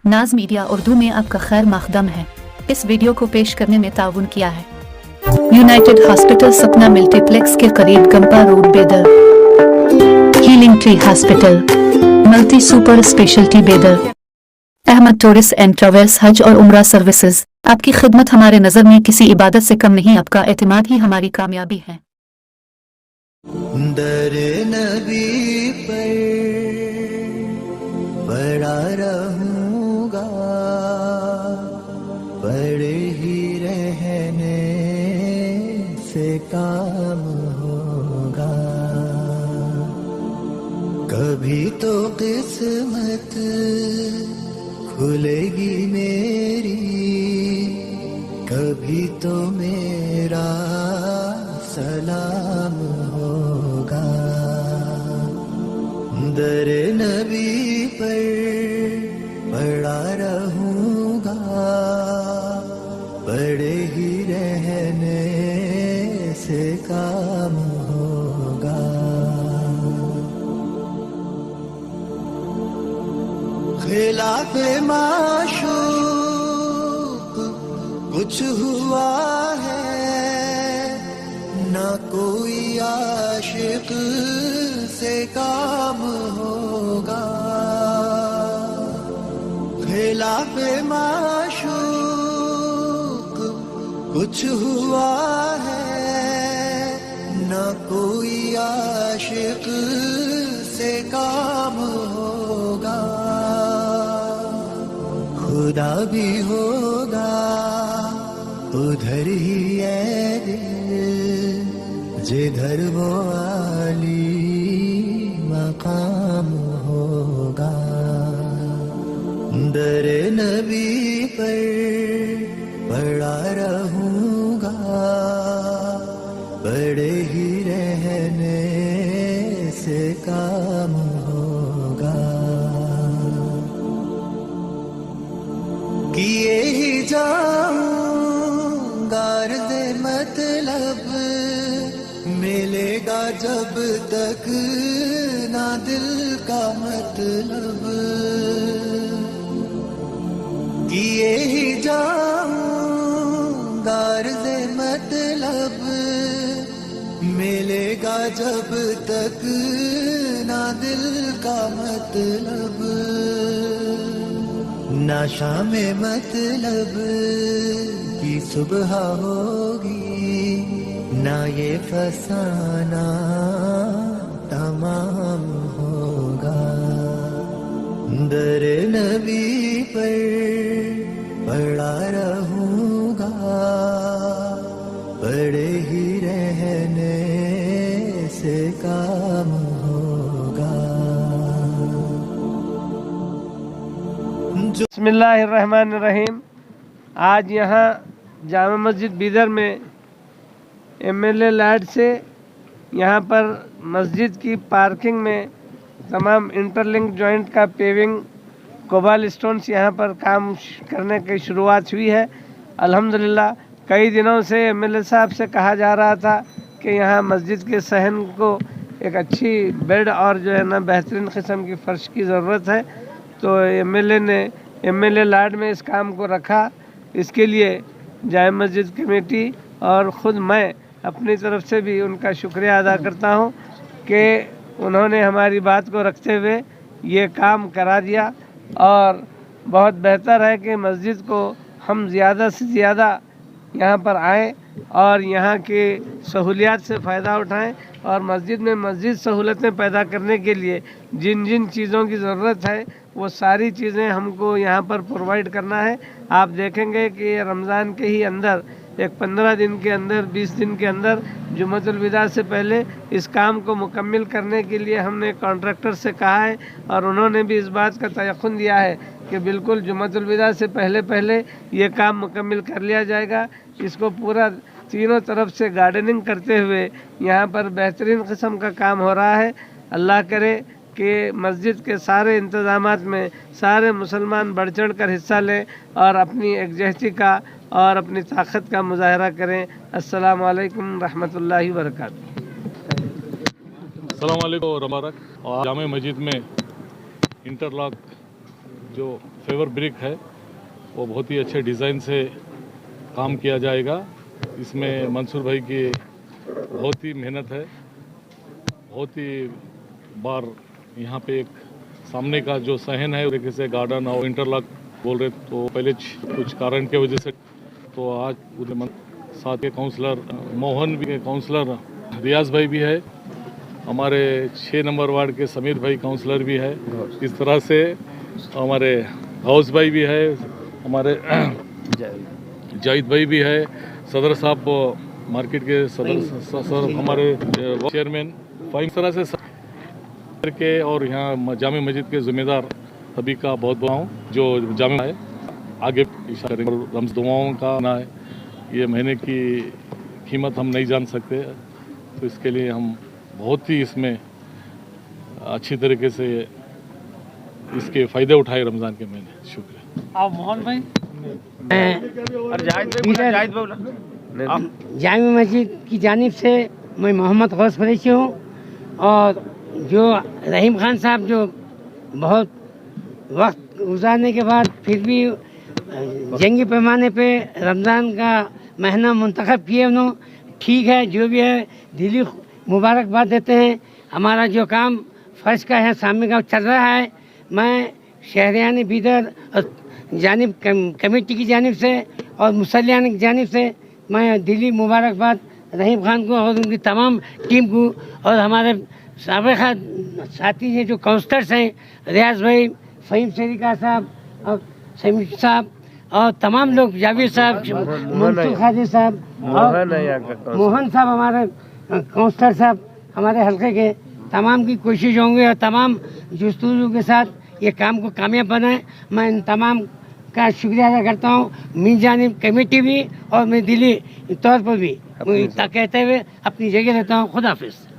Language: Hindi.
नाज मीडिया उर्दू में आपका खैर मकदम है। इस वीडियो को पेश करने में ताउन किया है यूनाइटेड हॉस्पिटल सपना मल्टीप्लेक्स के करीब गंपा रोड बेदर, healing tree hospital, multi super speciality बेदर, अहमद टूरिस्ट एंड ट्रैवल्स हज और उम्रा सर्विसेज। आपकी खिदमत हमारे नजर में किसी इबादत से कम नहीं, आपका एतमाद ही हमारी कामयाबी है। दर नबी पर पड़ा रहूंगा, पड़े ही रहने से काम होगा। कभी तो किस्मत खुलेगी मेरी, कभी तो मेरा सलाम होगा। दर नबी पर पड़ा रहूंगा, पड़े ही रहने से काम होगा। खिलाफे माशूक कुछ हुआ है, ना कोई आशिक से काम होगा। खिलाफे माशूक कुछ हुआ है, ना कोई आशिक से काम होगा। खुदा भी होगा उधर ही है दिल, जिधर वो आली मकाम होगा। दर नबी पर पड़ा रहूंगा, पड़े ही रहने से काम होगा। किए ही जाऊंगा अर्ज़े मतलब, मिलेगा जब तक ना दिल का मतलब। किए ही जाऊंगा अर्ज़े मतलब, मिलेगा जब तक ना दिल का मतलब। ना शाम मतलब की सुबह होगी, ना ये फसाना तमाम होगा। दर नबी पर पड़ा रहूंगा, पड़े ही रहने से काम होगा। बिस्मिल्लाहिर्रहमानिर्रहीम। आज यहाँ जामा मस्जिद बीदर में एमएलए लाड से यहाँ पर मस्जिद की पार्किंग में तमाम इंटरलिंक जॉइंट का पेविंग कोबाल स्टोन्स यहाँ पर काम करने की शुरुआत हुई है। अल्हम्दुलिल्लाह कई दिनों से एमएलए साहब से कहा जा रहा था कि यहाँ मस्जिद के सहन को एक अच्छी बेड और जो है ना बेहतरीन किस्म की फ़र्श की ज़रूरत है। तो एमएलए लाड में इस काम को रखा। इसके लिए जामा मस्जिद कमेटी और ख़ुद मैं अपनी तरफ से भी उनका शुक्रिया अदा करता हूँ कि उन्होंने हमारी बात को रखते हुए ये काम करा दिया। और बहुत बेहतर है कि मस्जिद को हम ज़्यादा से ज़्यादा यहाँ पर आएँ और यहाँ के सहूलियात से फ़ायदा उठाएं। और मस्जिद में मज़ीद सहूलतें पैदा करने के लिए जिन जिन चीज़ों की ज़रूरत है वो सारी चीज़ें हमको यहाँ पर प्रोवाइड करना है। आप देखेंगे कि रमज़ान के ही अंदर एक 15 दिन के अंदर 20 दिन के अंदर जुम्मतुल विदा से पहले इस काम को मुकम्मिल करने के लिए हमने कॉन्ट्रैक्टर से कहा है और उन्होंने भी इस बात का तयक़ुन दिया है कि बिल्कुल जुम्मतुल विदा से पहले ये काम मुकम्मिल कर लिया जाएगा। इसको पूरा तीनों तरफ से गार्डनिंग करते हुए यहाँ पर बेहतरीन किस्म का काम हो रहा है। अल्लाह करे कि मस्जिद के सारे इंतज़ामात में सारे मुसलमान बढ़ चढ़ कर हिस्सा लें और अपनी एकजहती का और अपनी ताकत का मुजाहरा करें। अस्सलामु अलैकुम रहमतुल्लाहि व बरकातुहू। अस्सलाम वालेकुम और मुबारक। और जामे मस्जिद में इंटरलॉक जो फेवर ब्रिक है वो बहुत ही अच्छे डिज़ाइन से काम किया जाएगा। इसमें मंसूर भाई की बहुत ही मेहनत है। बहुत ही बार यहाँ पे एक सामने का जो सहन है तरीके से गार्डन और इंटरलॉक बोल रहे तो पहले कुछ कारण के वजह से तो आज पूरे साथ के काउंसलर मोहन भी काउंसलर रियाज भाई भी है, हमारे 6 नंबर वार्ड के समीर भाई काउंसलर भी है, इस तरह से हमारे हाउस भाई भी है, हमारे जाहिद भाई भी है, सदर साहब मार्केट के सदर हमारे चेयरमैन, इस तरह से के और यहाँ जामे मस्जिद के जिम्मेदार सभी का बहुत बहुत जो जामे है आगे इशारा करेंगे। रमज़ दुआओं का ना है, ये महीने की कीमत हम नहीं जान सकते, तो इसके लिए हम बहुत ही इसमें अच्छी तरीके से इसके फ़ायदे उठाए रमज़ान के महीने। शुक्रिया। आप मोहन भाई जामे मस्जिद की जानिब से मैं मोहम्मद गौस कुरैशी हूँ और जो रहीम खान साहब जो बहुत वक्त गुजारने के बाद फिर भी जंगी पैमाने पे रमज़ान का महीना मुंतखब किए उन्होंने, ठीक है जो भी है दिली मुबारकबाद देते हैं। हमारा जो काम फ़र्ज का है सामने का चल रहा है। मैं शहरियान बीदर जानिब कमेटी की जानिब से और मुसल्लियान की जानिब से मैं दिली मुबारकबाद रहीम खान को और उनकी तमाम टीम को और हमारे साबिक़ा साथी हैं जो काउंसलर्स हैं रियाज भाई, फ़हीम शरीका साहब और समीर साहब और तमाम लोग, जावेद साहब, मंसूर खाजी साहब और मोहन साहब हमारे काउंसलर साहब हमारे हल्के के, तमाम की कोशिश होंगे और तमाम जस्तुजू के साथ ये काम को कामयाब बनाएं। मैं इन तमाम का शुक्रिया अदा करता हूँ, मेरी जानिब कमेटी भी और मैं दिली तौर पर भी कहते हुए अपनी जगह रहता हूँ। खुदा हाफिज़।